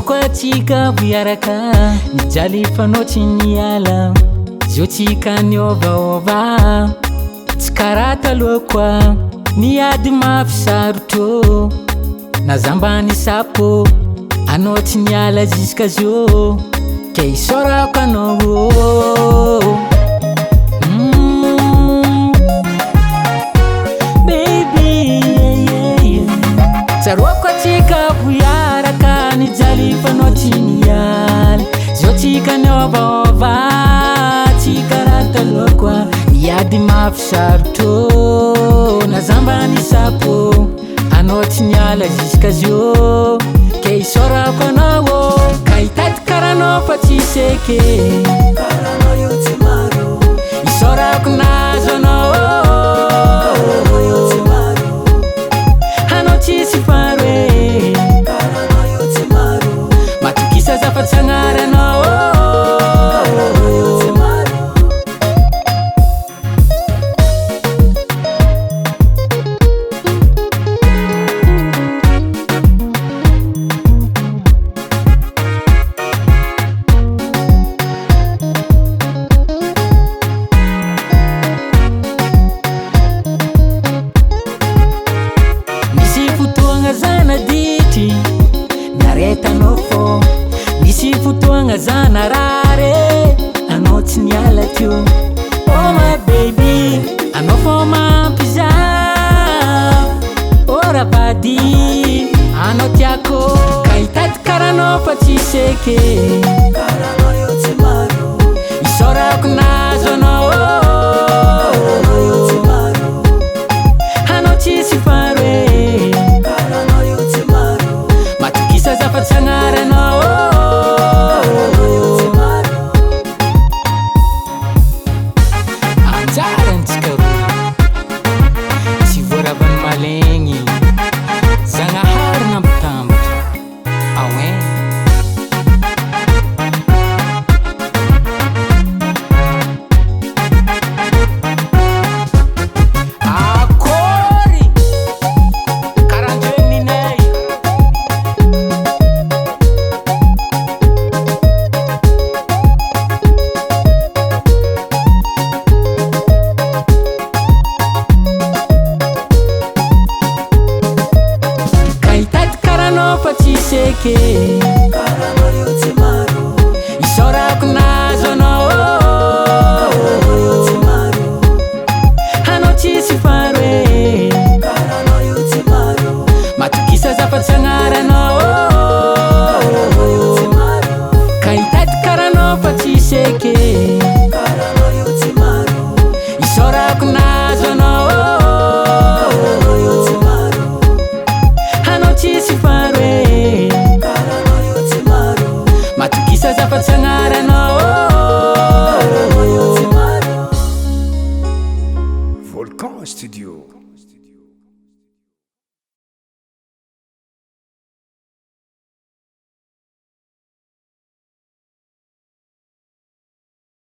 Atsika viaraka mijaly fanotsy niala zio tsika niovaova tsy karaha taloha koa niady mafy sarotro na zambany sapo anao tsy niala jusqu'à zio ke isorako anao baby tsaroako atsika viaraka nijaly fanotsy niala zio tsika niovaova tsy karaha taloha koa niady mafy sarotro na zambany sapo anao tsy niala jusqu'à zio ke isorako anao ka hitady karaha anao fa tsy seky karaha anao io tsy maro isorako nazo anao io tsy maro anao tsisy faro e karaha anao io tsy maro matokisa zafatsy agnaranao io tsy maro zanadity naretanao fô misy fotoagna zanarare anao tsy niala teo oh my baby anao fô mampiza ora vady anao tiako ka hitady karaha anao fa tsy seky karaha anao io tsy maro isorako nazo anao io tsy maro anao tsisy faro e zafatsy agnaranao io tsy maro anjarantsika roa tsy voaravany malegny zagnahary nambotambatra aoe akory karanjegninay fa tsy seky karaha anao io tsy maro isorako nazo anao io tsy maro anao tsisy faro e karaha anao io tsy maro matokisa zafatsy agnaranao